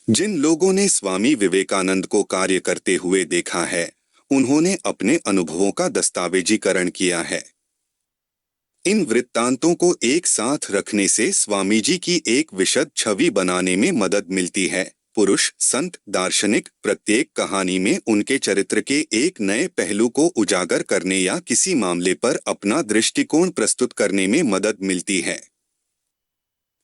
जिन लोगों ने स्वामी विवेकानंद को कार्य करते हुए देखा है, उन्होंने अपने अनुभवों का दस्तावेजीकरण किया है। इन वृत्तांतों को एक साथ रखने से स्वामी जी की एक विशद छवि बनाने में मदद मिलती है। पुरुष, संत, दार्शनिक, प्रत्येक कहानी में उनके चरित्र के एक नए पहलू को उजागर करने या किसी मामले पर अपना दृष्टिकोण प्रस्तुत करने में मदद मिलती है।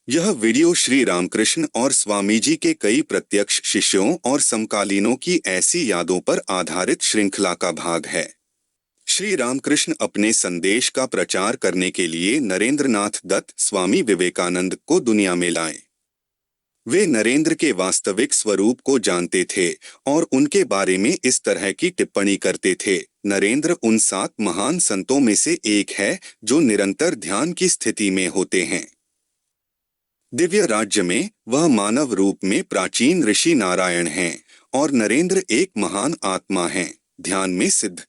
यह वीडियो श्री रामकृष्ण और स्वामी जी के कई प्रत्यक्ष शिष्यों और समकालीनों की ऐसी यादों पर आधारित श्रृंखला का भाग है। श्री रामकृष्ण अपने संदेश का प्रचार करने के लिए नरेंद्रनाथ दत्त स्वामी विवेकानंद को दुनिया में लाए। वे नरेंद्र के वास्तविक स्वरूप को जानते थे और उनके बारे में इस तरह की टिप्पणी करते थे। नरेंद्र उन 7 महान संतों में से एक है जो निरंतर ध्यान की स्थिति में होते हैं। दिव्य राज्य में वह मानव रूप में प्राचीन ऋषि नारायण हैं और नरेंद्र एक महान आत्मा हैं, ध्यान में सिद्ध।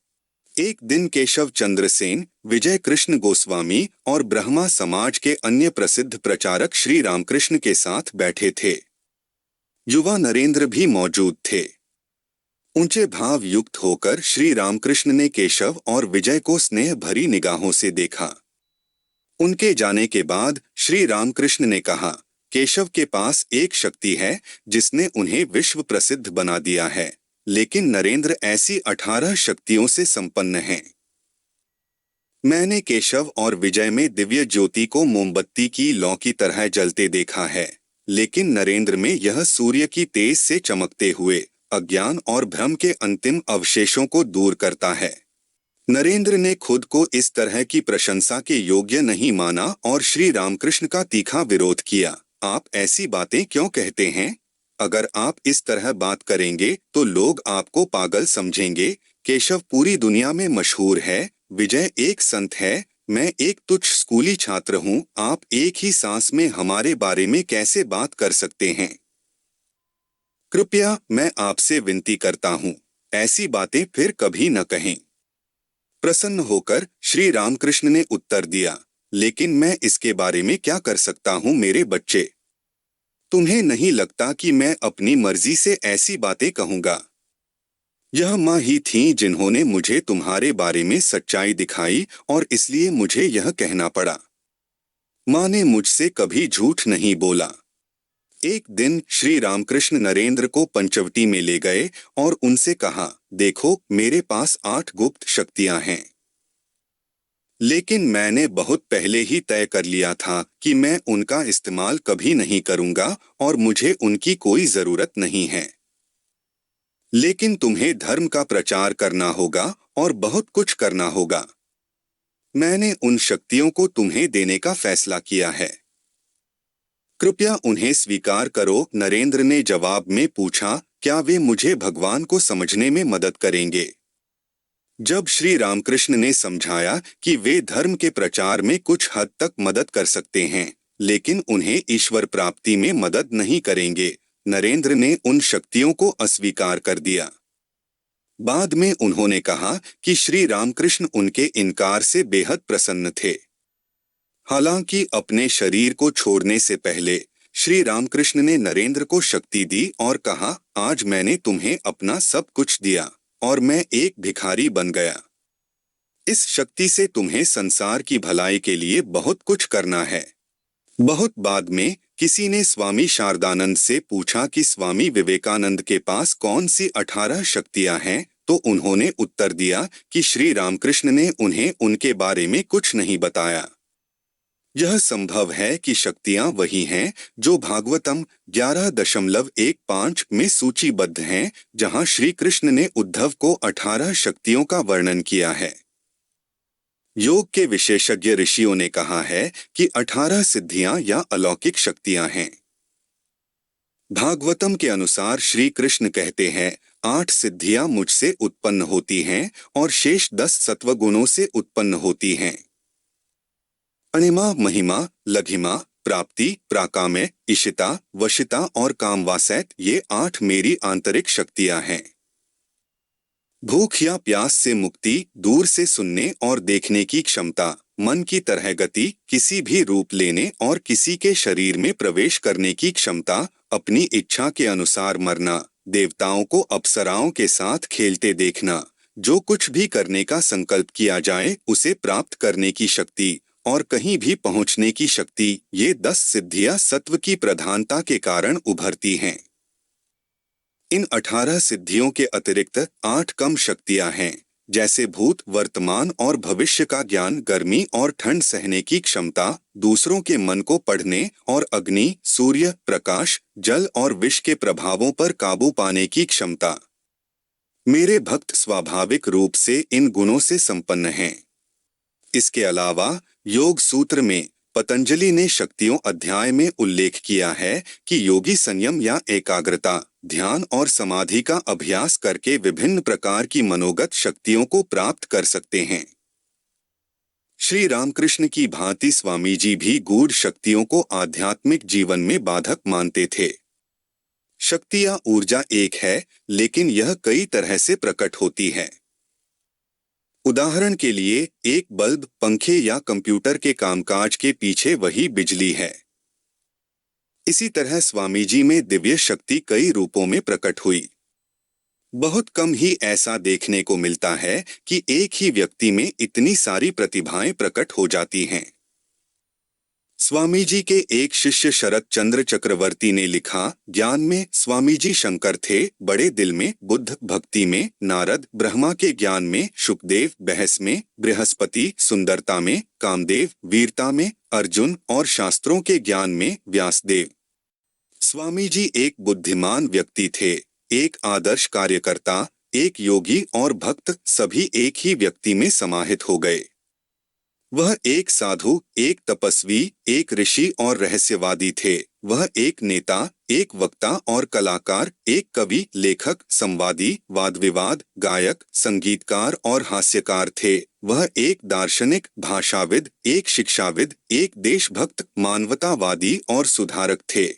एक दिन केशव चंद्र सेन, विजय कृष्ण गोस्वामी और ब्रह्मा समाज के अन्य प्रसिद्ध प्रचारक श्री रामकृष्ण के साथ बैठे थे। युवा नरेंद्र भी मौजूद थे। ऊंचे भाव युक्त होकर श्री रामकृष्ण ने केशव और विजय को स्नेह भरी निगाहों से देखा। उनके जाने के बाद श्री रामकृष्ण ने कहा, केशव के पास एक शक्ति है जिसने उन्हें विश्व प्रसिद्ध बना दिया है, लेकिन नरेंद्र ऐसी 18 शक्तियों से संपन्न हैं। मैंने केशव और विजय में दिव्य ज्योति को मोमबत्ती की लौ की तरह जलते देखा है, लेकिन नरेंद्र में यह सूर्य की तेज से चमकते हुए अज्ञान और भ्रम के अंतिम अवशेषों को दूर करता है। नरेंद्र ने खुद को इस तरह की प्रशंसा के योग्य नहीं माना और श्री रामकृष्ण का तीखा विरोध किया। आप ऐसी बातें क्यों कहते हैं? अगर आप इस तरह बात करेंगे तो लोग आपको पागल समझेंगे। केशव पूरी दुनिया में मशहूर है, विजय एक संत है, मैं एक तुच्छ स्कूली छात्र हूँ। आप एक ही सांस में हमारे बारे में कैसे बात कर सकते हैं? कृपया मैं आपसे विनती करता हूँ, ऐसी बातें फिर कभी न कहें। प्रसन्न होकर श्री रामकृष्ण ने उत्तर दिया, लेकिन मैं इसके बारे में क्या कर सकता हूँ मेरे बच्चे? तुम्हें नहीं लगता कि मैं अपनी मर्जी से ऐसी बातें कहूँगा? यह माँ ही थीं जिन्होंने मुझे तुम्हारे बारे में सच्चाई दिखाई और इसलिए मुझे यह कहना पड़ा। माँ ने मुझसे कभी झूठ नहीं बोला। एक दिन श्री रामकृष्ण नरेंद्र को पंचवटी में ले गए और उनसे कहा, देखो मेरे पास 8 गुप्त शक्तियां हैं, लेकिन मैंने बहुत पहले ही तय कर लिया था कि मैं उनका इस्तेमाल कभी नहीं करूंगा और मुझे उनकी कोई जरूरत नहीं है। लेकिन तुम्हें धर्म का प्रचार करना होगा और बहुत कुछ करना होगा। मैंने उन शक्तियों को तुम्हें देने का फैसला किया है। कृपया उन्हें स्वीकार करो। नरेंद्र ने जवाब में पूछा, क्या वे मुझे भगवान को समझने में मदद करेंगे? जब श्री रामकृष्ण ने समझाया कि वे धर्म के प्रचार में कुछ हद तक मदद कर सकते हैं, लेकिन उन्हें ईश्वर प्राप्ति में मदद नहीं करेंगे, नरेंद्र ने उन शक्तियों को अस्वीकार कर दिया। बाद में उन्होंने कहा कि श्री रामकृष्ण उनके इनकार से बेहद प्रसन्न थे। हालांकि अपने शरीर को छोड़ने से पहले श्री रामकृष्ण ने नरेंद्र को शक्ति दी और कहा, आज मैंने तुम्हें अपना सब कुछ दिया और मैं एक भिखारी बन गया। इस शक्ति से तुम्हें संसार की भलाई के लिए बहुत कुछ करना है। बहुत बाद में किसी ने स्वामी शारदानंद से पूछा कि स्वामी विवेकानंद के पास कौन सी 18 शक्तियां हैं, तो उन्होंने उत्तर दिया कि श्री रामकृष्ण ने उन्हें उनके बारे में कुछ नहीं बताया। यह संभव है कि शक्तियां वही हैं जो भागवतम 11.15 में सूचीबद्ध हैं, जहां श्री कृष्ण ने उद्धव को 18 शक्तियों का वर्णन किया है। योग के विशेषज्ञ ऋषियों ने कहा है कि 18 सिद्धियां या अलौकिक शक्तियां हैं। भागवतम के अनुसार श्री कृष्ण कहते हैं, 8 सिद्धियां मुझसे उत्पन्न होती हैं और शेष 10 सत्वगुणों से उत्पन्न होती हैं। अणिमा, महिमा, लघिमा, प्राप्ति, प्राकाम्य, इशिता, वशिता और कामवासैत, ये 8 मेरी आंतरिक शक्तियां हैं। भूख या प्यास से मुक्ति, दूर से सुनने और देखने की क्षमता, मन की तरह गति, किसी भी रूप लेने और किसी के शरीर में प्रवेश करने की क्षमता, अपनी इच्छा के अनुसार मरना, देवताओं को अप्सराओं के साथ खेलते देखना, जो कुछ भी करने का संकल्प किया जाए उसे प्राप्त करने की शक्ति और कहीं भी पहुंचने की शक्ति, ये 10 सिद्धियां सत्व की प्रधानता के कारण उभरती हैं। इन 18 सिद्धियों के अतिरिक्त 8 कम शक्तियां हैं, जैसे भूत, वर्तमान और भविष्य का ज्ञान, गर्मी और ठंड सहने की क्षमता, दूसरों के मन को पढ़ने और अग्नि, सूर्य, प्रकाश, जल और विष के प्रभावों पर काबू पाने की क्षमता। मेरे भक्त स्वाभाविक रूप से इन गुणों से संपन्न हैं। इसके अलावा योग सूत्र में पतंजलि ने शक्तियों अध्याय में उल्लेख किया है कि योगी संयम या एकाग्रता, ध्यान और समाधि का अभ्यास करके विभिन्न प्रकार की मनोगत शक्तियों को प्राप्त कर सकते हैं। श्री रामकृष्ण की भांति स्वामी जी भी गूढ़ शक्तियों को आध्यात्मिक जीवन में बाधक मानते थे। शक्ति या ऊर्जा एक है, लेकिन यह कई तरह से प्रकट होती है। उदाहरण के लिए, एक बल्ब, पंखे या कंप्यूटर के कामकाज के पीछे वही बिजली है। इसी तरह स्वामी जी में दिव्य शक्ति कई रूपों में प्रकट हुई। बहुत कम ही ऐसा देखने को मिलता है कि एक ही व्यक्ति में इतनी सारी प्रतिभाएं प्रकट हो जाती हैं। स्वामी जी के एक शिष्य शरत चंद्र चक्रवर्ती ने लिखा, ज्ञान में स्वामी जी शंकर थे, बड़े दिल में बुद्ध, भक्ति में नारद, ब्रह्मा के ज्ञान में शुकदेव, बहस में बृहस्पति, सुंदरता में कामदेव, वीरता में अर्जुन और शास्त्रों के ज्ञान में व्यासदेव। स्वामी जी एक बुद्धिमान व्यक्ति थे, एक आदर्श कार्यकर्ता, एक योगी और भक्त, सभी एक ही व्यक्ति में समाहित हो गए। वह एक साधु, एक तपस्वी, एक ऋषि और रहस्यवादी थे। वह एक नेता, एक वक्ता और कलाकार, एक कवि, लेखक, संवादी, वाद विवाद, गायक, संगीतकार और हास्यकार थे। वह एक दार्शनिक, भाषाविद, एक शिक्षाविद, एक देशभक्त, मानवतावादी और सुधारक थे।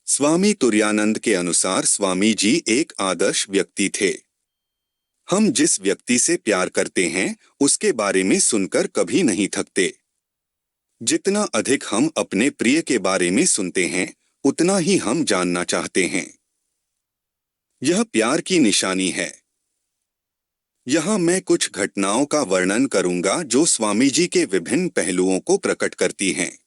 स्वामी तुरानंद के अनुसार स्वामी जी एक आदर्श व्यक्ति थे। हम जिस व्यक्ति से प्यार करते हैं उसके बारे में सुनकर कभी नहीं थकते। जितना अधिक हम अपने प्रिय के बारे में सुनते हैं उतना ही हम जानना चाहते हैं। यह प्यार की निशानी है। यहाँ मैं कुछ घटनाओं का वर्णन करूंगा जो स्वामी जी के विभिन्न पहलुओं को प्रकट करती हैं।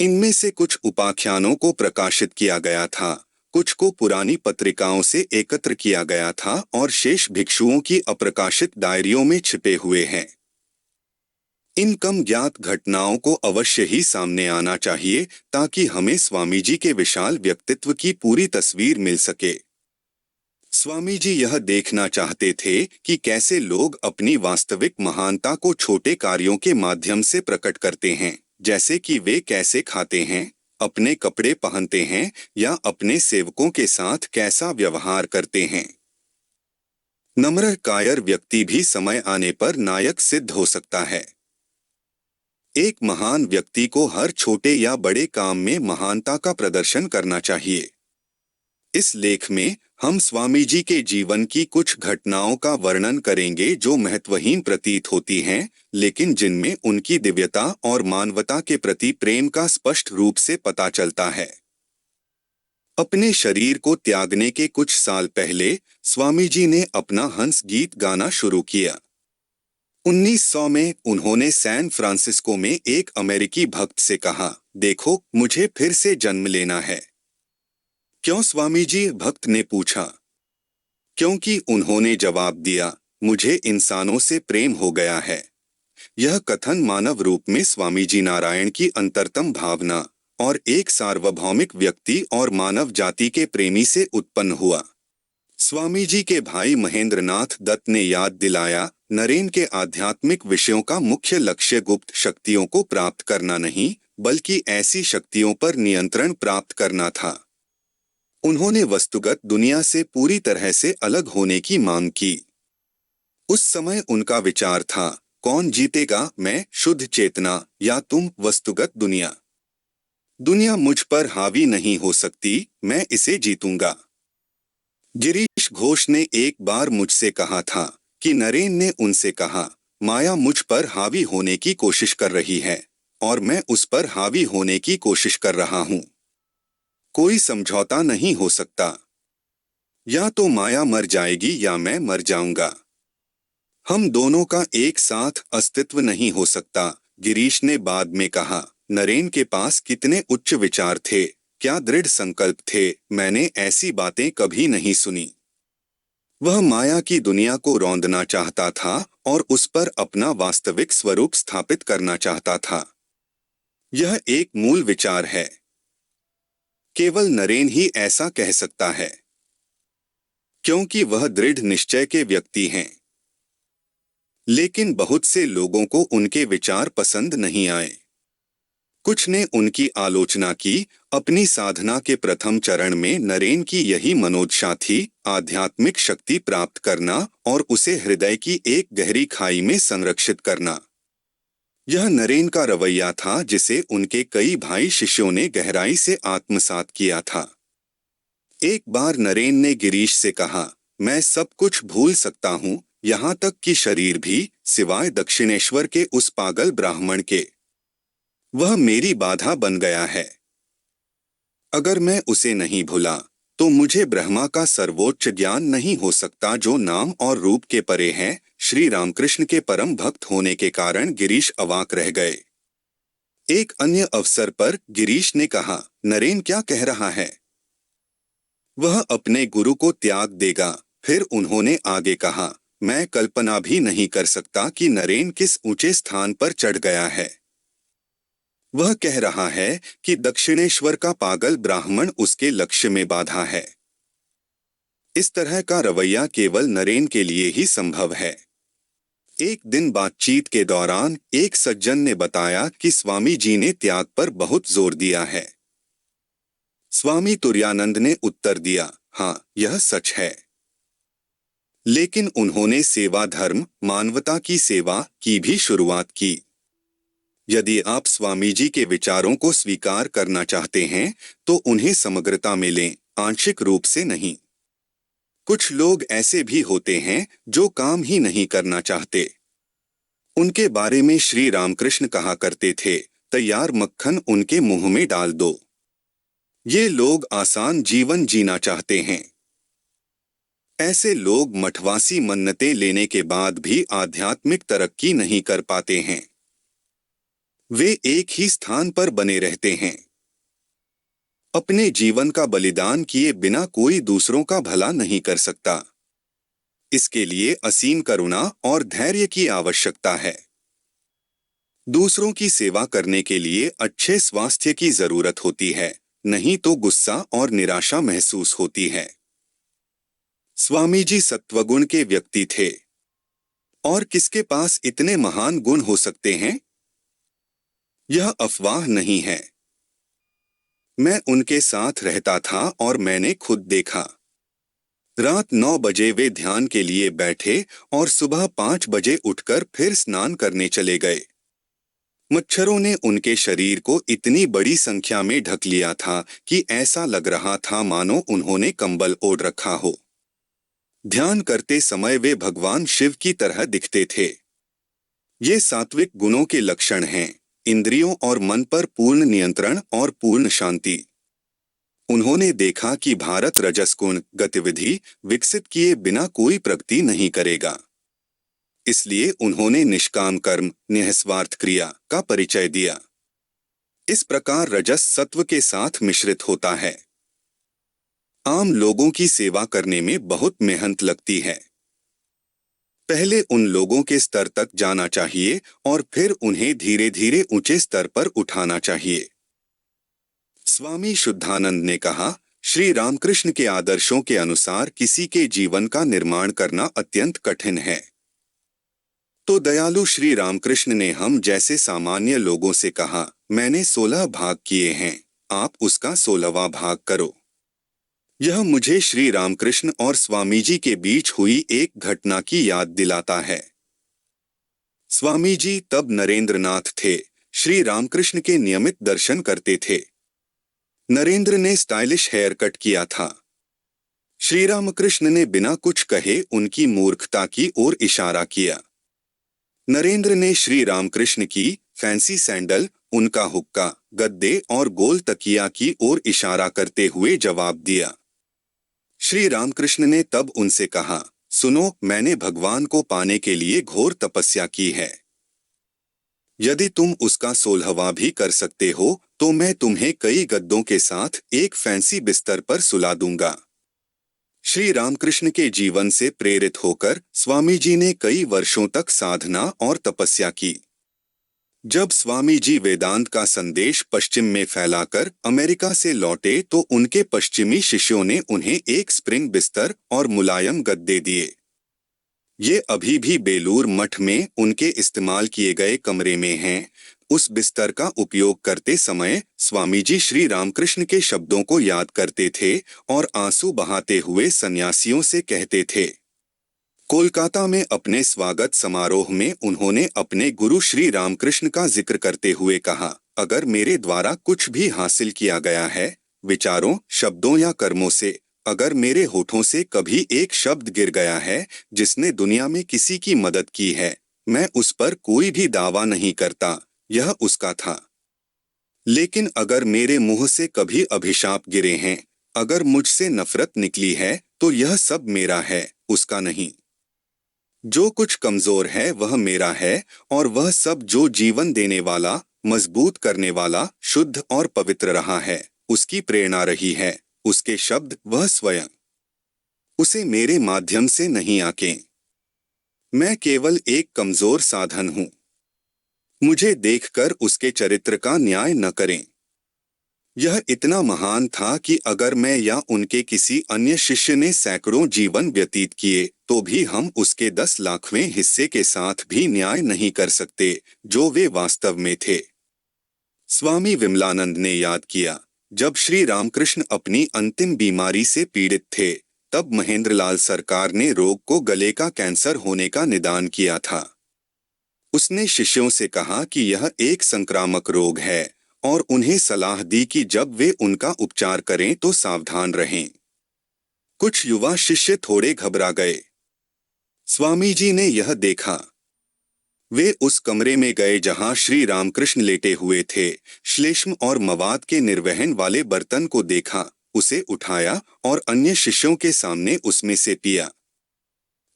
इनमें से कुछ उपाख्यानों को प्रकाशित किया गया था, कुछ को पुरानी पत्रिकाओं से एकत्र किया गया था और शेष भिक्षुओं की अप्रकाशित डायरियों में छिपे हुए हैं। इन कम ज्ञात घटनाओं को अवश्य ही सामने आना चाहिए ताकि हमें स्वामी जी के विशाल व्यक्तित्व की पूरी तस्वीर मिल सके। स्वामी जी यह देखना चाहते थे कि कैसे लोग अपनी वास्तविक महानता को छोटे कार्यों के माध्यम से प्रकट करते हैं, जैसे कि वे कैसे खाते हैं, अपने कपड़े पहनते हैं या अपने सेवकों के साथ कैसा व्यवहार करते हैं। नम्र कायर व्यक्ति भी समय आने पर नायक सिद्ध हो सकता है। एक महान व्यक्ति को हर छोटे या बड़े काम में महानता का प्रदर्शन करना चाहिए। इस लेख में हम स्वामी जी के जीवन की कुछ घटनाओं का वर्णन करेंगे जो महत्वहीन प्रतीत होती हैं, लेकिन जिनमें उनकी दिव्यता और मानवता के प्रति प्रेम का स्पष्ट रूप से पता चलता है। अपने शरीर को त्यागने के कुछ साल पहले स्वामी जी ने अपना हंस गीत गाना शुरू किया। 1900 में उन्होंने सैन फ्रांसिस्को में एक अमेरिकी भक्त से कहा, देखो मुझे फिर से जन्म लेना है। क्यों स्वामी जी? भक्त ने पूछा। क्योंकि उन्होंने जवाब दिया, मुझे इंसानों से प्रेम हो गया है। यह कथन मानव रूप में स्वामी जी नारायण की अंतरतम भावना और एक सार्वभौमिक व्यक्ति और मानव जाति के प्रेमी से उत्पन्न हुआ। स्वामी जी के भाई महेंद्रनाथ दत्त ने याद दिलाया, नरेन के आध्यात्मिक विषयों का मुख्य लक्ष्य गुप्त शक्तियों को प्राप्त करना नहीं, बल्कि ऐसी शक्तियों पर नियंत्रण प्राप्त करना था। उन्होंने वस्तुगत दुनिया से पूरी तरह से अलग होने की मांग की। उस समय उनका विचार था, कौन जीतेगा, मैं शुद्ध चेतना या तुम वस्तुगत दुनिया? दुनिया मुझ पर हावी नहीं हो सकती, मैं इसे जीतूंगा। गिरीश घोष ने एक बार मुझसे कहा था कि नरेन ने उनसे कहा, माया मुझ पर हावी होने की कोशिश कर रही है और मैं उस पर हावी होने की कोशिश कर रहा हूं। कोई समझौता नहीं हो सकता। या तो माया मर जाएगी या मैं मर जाऊंगा। हम दोनों का एक साथ अस्तित्व नहीं हो सकता, गिरीश ने बाद में कहा। नरेन के पास कितने उच्च विचार थे, क्या दृढ़ संकल्प थे, मैंने ऐसी बातें कभी नहीं सुनी। वह माया की दुनिया को रौंदना चाहता था और उस पर अपना वास्तविक स्वरूप स्थापित करना चाहता था। यह एक मूल विचार है। केवल नरेन ही ऐसा कह सकता है, क्योंकि वह दृढ़ निश्चय के व्यक्ति हैं। लेकिन बहुत से लोगों को उनके विचार पसंद नहीं आए। कुछ ने उनकी आलोचना की। अपनी साधना के प्रथम चरण में नरेन की यही मनोदशा थी, आध्यात्मिक शक्ति प्राप्त करना और उसे हृदय की एक गहरी खाई में संरक्षित करना। यह नरेन का रवैया था जिसे उनके कई भाई शिष्यों ने गहराई से आत्मसात किया था। एक बार नरेन ने गिरीश से कहा, मैं सब कुछ भूल सकता हूँ, यहाँ तक कि शरीर भी, सिवाय दक्षिणेश्वर के उस पागल ब्राह्मण के। वह मेरी बाधा बन गया है। अगर मैं उसे नहीं भुला तो मुझे ब्रह्मा का सर्वोच्च ज्ञान नहीं हो सकता जो नाम और रूप के परे है। श्री रामकृष्ण के परम भक्त होने के कारण गिरीश अवाक रह गए। एक अन्य अवसर पर गिरीश ने कहा, नरेन क्या कह रहा है? वह अपने गुरु को त्याग देगा। फिर उन्होंने आगे कहा, मैं कल्पना भी नहीं कर सकता कि नरेन किस ऊंचे स्थान पर चढ़ गया है। वह कह रहा है कि दक्षिणेश्वर का पागल ब्राह्मण उसके लक्ष्य में बाधा है। इस तरह का रवैया केवल नरेन के लिए ही संभव है। एक दिन बातचीत के दौरान एक सज्जन ने बताया कि स्वामी जी ने त्याग पर बहुत जोर दिया है। स्वामी तुरानंद ने उत्तर दिया, हाँ, यह सच है। लेकिन उन्होंने सेवा धर्म, मानवता की सेवा की भी शुरुआत की। यदि आप स्वामी जी के विचारों को स्वीकार करना चाहते हैं तो उन्हें समग्रता में लें, आंशिक रूप से नहीं। कुछ लोग ऐसे भी होते हैं जो काम ही नहीं करना चाहते। उनके बारे में श्री रामकृष्ण कहा करते थे, तैयार मक्खन उनके मुंह में डाल दो। ये लोग आसान जीवन जीना चाहते हैं। ऐसे लोग मठवासी मन्नतें लेने के बाद भी आध्यात्मिक तरक्की नहीं कर पाते हैं। वे एक ही स्थान पर बने रहते हैं। अपने जीवन का बलिदान किए बिना कोई दूसरों का भला नहीं कर सकता। इसके लिए असीम करुणा और धैर्य की आवश्यकता है। दूसरों की सेवा करने के लिए अच्छे स्वास्थ्य की जरूरत होती है, नहीं तो गुस्सा और निराशा महसूस होती है। स्वामी जी सत्वगुण के व्यक्ति थे। और किसके पास इतने महान गुण हो सकते हैं? यह अफवाह नहीं है। मैं उनके साथ रहता था और मैंने खुद देखा। रात 9 बजे वे ध्यान के लिए बैठे और सुबह 5 बजे उठकर फिर स्नान करने चले गए। मच्छरों ने उनके शरीर को इतनी बड़ी संख्या में ढक लिया था कि ऐसा लग रहा था मानो उन्होंने कंबल ओढ़ रखा हो। ध्यान करते समय वे भगवान शिव की तरह दिखते थे। ये सात्विक गुणों के लक्षण हैं, इंद्रियों और मन पर पूर्ण नियंत्रण और पूर्ण शांति। उन्होंने देखा कि भारत रजस्गुण गतिविधि विकसित किए बिना कोई प्रगति नहीं करेगा। इसलिए उन्होंने निष्काम कर्म, निस्वार्थ क्रिया का परिचय दिया। इस प्रकार रजस सत्व के साथ मिश्रित होता है। आम लोगों की सेवा करने में बहुत मेहनत लगती है। पहले उन लोगों के स्तर तक जाना चाहिए और फिर उन्हें धीरे धीरे ऊंचे स्तर पर उठाना चाहिए। स्वामी शुद्धानंद ने कहा, श्री रामकृष्ण के आदर्शों के अनुसार किसी के जीवन का निर्माण करना अत्यंत कठिन है। तो दयालु श्री रामकृष्ण ने हम जैसे सामान्य लोगों से कहा, मैंने 16 भाग किए हैं, आप उसका 16वां भाग करो। यह मुझे श्री रामकृष्ण और स्वामी जी के बीच हुई एक घटना की याद दिलाता है। स्वामी जी तब नरेंद्रनाथ थे। श्री रामकृष्ण के नियमित दर्शन करते थे। नरेंद्र ने स्टाइलिश हेयर कट किया था। श्री रामकृष्ण ने बिना कुछ कहे उनकी मूर्खता की ओर इशारा किया। नरेंद्र ने श्री रामकृष्ण की फैंसी सैंडल उनका हुक्का, गद्दे और गोल तकिया की ओर इशारा करते हुए जवाब दिया। श्री रामकृष्ण ने तब उनसे कहा, सुनो, मैंने भगवान को पाने के लिए घोर तपस्या की है। यदि तुम उसका 16वां भी कर सकते हो तो मैं तुम्हें कई गद्दों के साथ एक फैंसी बिस्तर पर सुला दूंगा। श्री रामकृष्ण के जीवन से प्रेरित होकर स्वामी जी ने कई वर्षों तक साधना और तपस्या की। जब स्वामी जी वेदांत का संदेश पश्चिम में फैलाकर अमेरिका से लौटे तो उनके पश्चिमी शिष्यों ने उन्हें एक स्प्रिंग बिस्तर और मुलायम गद्दे दिए। ये अभी भी बेलूर मठ में उनके इस्तेमाल किए गए कमरे में हैं। उस बिस्तर का उपयोग करते समय स्वामी जी श्री रामकृष्ण के शब्दों को याद करते थे और आंसू बहाते हुए सन्यासियों से कहते थे। कोलकाता में अपने स्वागत समारोह में उन्होंने अपने गुरु श्री रामकृष्ण का जिक्र करते हुए कहा, अगर मेरे द्वारा कुछ भी हासिल किया गया है, विचारों, शब्दों या कर्मों से, अगर मेरे होठों से कभी एक शब्द गिर गया है जिसने दुनिया में किसी की मदद की है, मैं उस पर कोई भी दावा नहीं करता, यह उसका था। लेकिन अगर मेरे मुंह से कभी अभिशाप गिरे हैं, अगर मुझसे नफरत निकली है, तो यह सब मेरा है, उसका नहीं। जो कुछ कमजोर है वह मेरा है, और वह सब जो जीवन देने वाला, मजबूत करने वाला, शुद्ध और पवित्र रहा है, उसकी प्रेरणा रही है, उसके शब्द, वह स्वयं। उसे मेरे माध्यम से नहीं आके। मैं केवल एक कमजोर साधन हूं। मुझे देखकर उसके चरित्र का न्याय न करें। यह इतना महान था कि अगर मैं या उनके किसी अन्य शिष्य ने सैकड़ों जीवन व्यतीत किए तो भी हम उसके 10 लाखवें हिस्से के साथ भी न्याय नहीं कर सकते जो वे वास्तव में थे। स्वामी विमलानंद ने याद किया, जब श्री रामकृष्ण अपनी अंतिम बीमारी से पीड़ित थे तब महेंद्रलाल सरकार ने रोग को गले का कैंसर होने का निदान किया था। उसने शिष्यों से कहा कि यह एक संक्रामक रोग है और उन्हें सलाह दी कि जब वे उनका उपचार करें तो सावधान रहें। कुछ युवा शिष्य थोड़े घबरा गए। स्वामी जी ने यह देखा। वे उस कमरे में गए जहां श्री रामकृष्ण लेटे हुए थे, श्लेष्म और मवाद के निर्वहन वाले बर्तन को देखा, उसे उठाया और अन्य शिष्यों के सामने उसमें से पिया।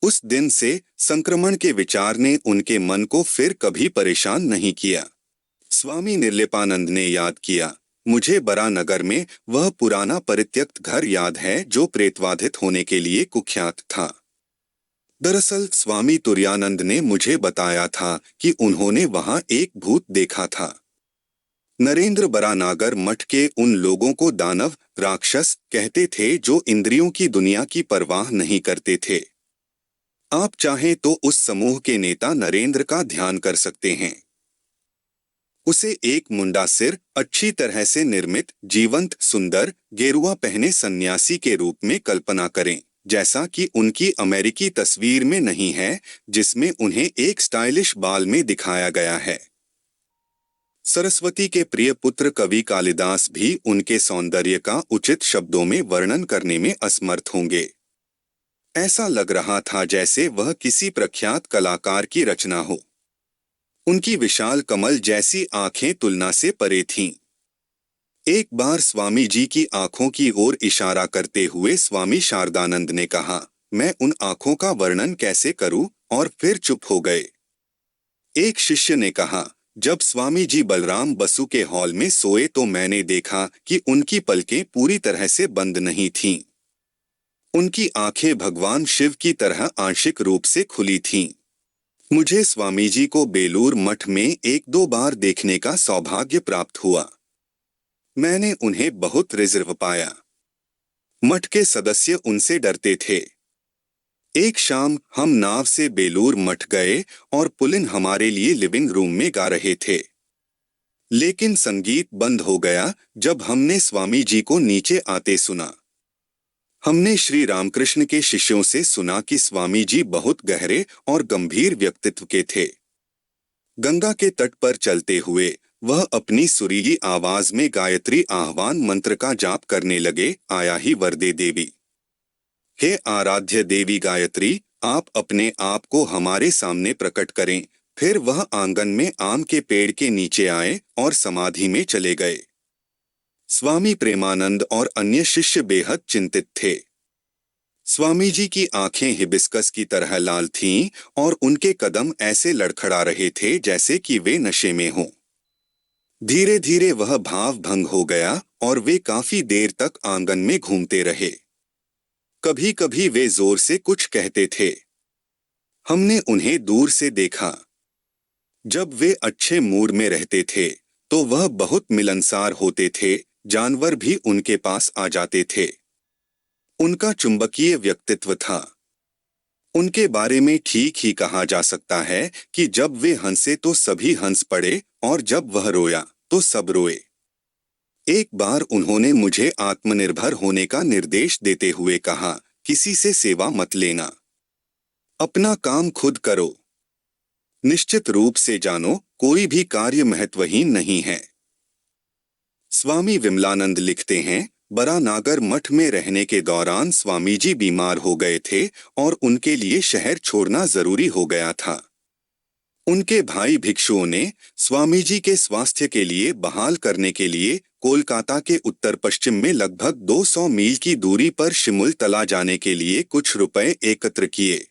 उस दिन से संक्रमण के विचार ने उनके मन को फिर कभी परेशान नहीं किया। स्वामी निर्लिपानंद ने याद किया, मुझे बरानगर में वह पुराना परित्यक्त घर याद है जो प्रेतवाधित होने के लिए कुख्यात था। दरअसल स्वामी तुरानंद ने मुझे बताया था कि उन्होंने वहां एक भूत देखा था। नरेंद्र बरानागर मठ के उन लोगों को दानव, राक्षस कहते थे जो इंद्रियों की दुनिया की परवाह नहीं करते थे। आप चाहें तो उस समूह के नेता नरेंद्र का ध्यान कर सकते हैं। उसे एक मुंडा सिर, अच्छी तरह से निर्मित, जीवंत, सुंदर, गेरुआ पहने सन्यासी के रूप में कल्पना करें, जैसा कि उनकी अमेरिकी तस्वीर में नहीं है जिसमें उन्हें एक स्टाइलिश बाल में दिखाया गया है। सरस्वती के प्रिय पुत्र कवि कालिदास भी उनके सौंदर्य का उचित शब्दों में वर्णन करने में असमर्थ होंगे। ऐसा लग रहा था जैसे वह किसी प्रख्यात कलाकार की रचना हो। उनकी विशाल कमल जैसी आंखें तुलना से परे थीं। एक बार स्वामी जी की आंखों की ओर इशारा करते हुए स्वामी शारदानंद ने कहा, मैं उन आंखों का वर्णन कैसे करूं, और फिर चुप हो गए। एक शिष्य ने कहा, जब स्वामी जी बलराम बसु के हॉल में सोए तो मैंने देखा कि उनकी पलकें पूरी तरह से बंद नहीं थीं। उनकी आंखें भगवान शिव की तरह आंशिक रूप से खुली थीं। मुझे स्वामी जी को बेलूर मठ में 1-2 बार देखने का सौभाग्य प्राप्त हुआ। मैंने उन्हें बहुत रिजर्व पाया। मठ के सदस्य उनसे डरते थे। एक शाम हम नाव से बेलूर मठ गए और पुलिन हमारे लिए लिविंग रूम में गा रहे थे। लेकिन संगीत बंद हो गया जब हमने स्वामी जी को नीचे आते सुना। हमने श्री रामकृष्ण के शिष्यों से सुना कि स्वामी जी बहुत गहरे और गंभीर व्यक्तित्व के थे। गंगा के तट पर चलते हुए वह अपनी सुरीली आवाज में गायत्री आह्वान मंत्र का जाप करने लगे, आया ही वरदे देवी। हे आराध्य देवी गायत्री, आप अपने आप को हमारे सामने प्रकट करें, फिर वह आंगन में आम के पेड़ के नीचे आए और समाधि में चले गए। स्वामी प्रेमानंद और अन्य शिष्य बेहद चिंतित थे। स्वामी जी की आंखें हिबिस्कस की तरह लाल थीं और उनके कदम ऐसे लड़खड़ा रहे थे जैसे कि वे नशे में हों। धीरे धीरे वह भाव भंग हो गया और वे काफी देर तक आंगन में घूमते रहे। कभी कभी वे जोर से कुछ कहते थे। हमने उन्हें दूर से देखा। जब वे अच्छे मूड में रहते थे तो वह बहुत मिलनसार होते थे, जानवर भी उनके पास आ जाते थे। उनका चुंबकीय व्यक्तित्व था। उनके बारे में ठीक ही कहा जा सकता है कि जब वे हंसे तो सभी हंस पड़े और जब वह रोया तो सब रोए। एक बार उन्होंने मुझे आत्मनिर्भर होने का निर्देश देते हुए कहा, किसी से सेवा मत लेना, अपना काम खुद करो। निश्चित रूप से जानो, कोई भी कार्य महत्वहीन नहीं है। स्वामी विमलानंद लिखते हैं, बरानागर मठ में रहने के दौरान स्वामी जी बीमार हो गए थे और उनके लिए शहर छोड़ना जरूरी हो गया था। उनके भाई भिक्षुओं ने स्वामी जी के स्वास्थ्य के लिए बहाल करने के लिए कोलकाता के उत्तर पश्चिम में लगभग 200 मील की दूरी पर शिमुल तला जाने के लिए कुछ रुपए एकत्र किए।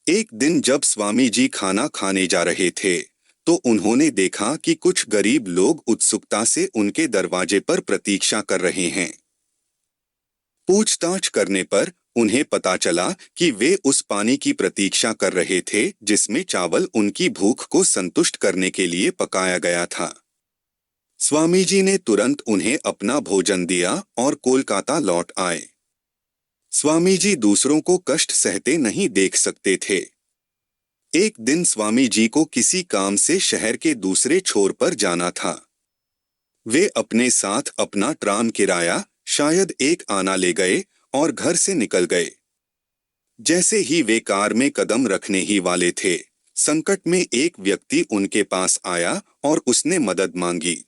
एक दिन जब स्वामी जी खाना खाने जा रहे थे तो उन्होंने देखा कि कुछ गरीब लोग उत्सुकता से उनके दरवाजे पर प्रतीक्षा कर रहे हैं। पूछताछ करने पर उन्हें पता चला कि वे उस पानी की प्रतीक्षा कर रहे थे जिसमें चावल उनकी भूख को संतुष्ट करने के लिए पकाया गया था। स्वामी जी ने तुरंत उन्हें अपना भोजन दिया और कोलकाता लौट आए। स्वामी जी दूसरों को कष्ट सहते नहीं देख सकते थे। एक दिन स्वामी जी को किसी काम से शहर के दूसरे छोर पर जाना था। वे अपने साथ अपना ट्राम किराया, शायद एक आना ले गए और घर से निकल गए। जैसे ही वे कार में कदम रखने ही वाले थे, संकट में एक व्यक्ति उनके पास आया और उसने मदद मांगी।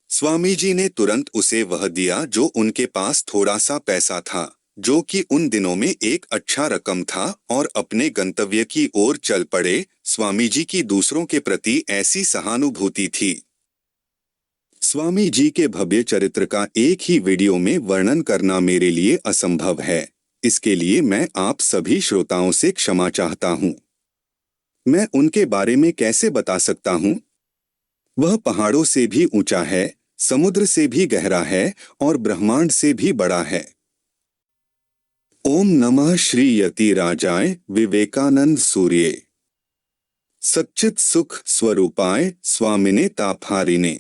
स्वामी जी ने तुरंत उसे वह दिया जो उनके पास थोड़ा सा पैसा था, जो कि उन दिनों में एक अच्छा रकम था, और अपने गंतव्य की ओर चल पड़े। स्वामी जी की दूसरों के प्रति ऐसी सहानुभूति थी। स्वामी जी के भव्य चरित्र का एक ही वीडियो में वर्णन करना मेरे लिए असंभव है। इसके लिए मैं आप सभी श्रोताओं से क्षमा चाहता हूँ। मैं उनके बारे में कैसे बता सकता हूँ? वह पहाड़ों से भी ऊंचा है, समुद्र से भी गहरा है और ब्रह्मांड से भी बड़ा है। ओम नमः श्री यतिराजाय विवेकानंद सूर्ये, सच्चित सुख स्वरूपाय स्वामिने तापहारिणे।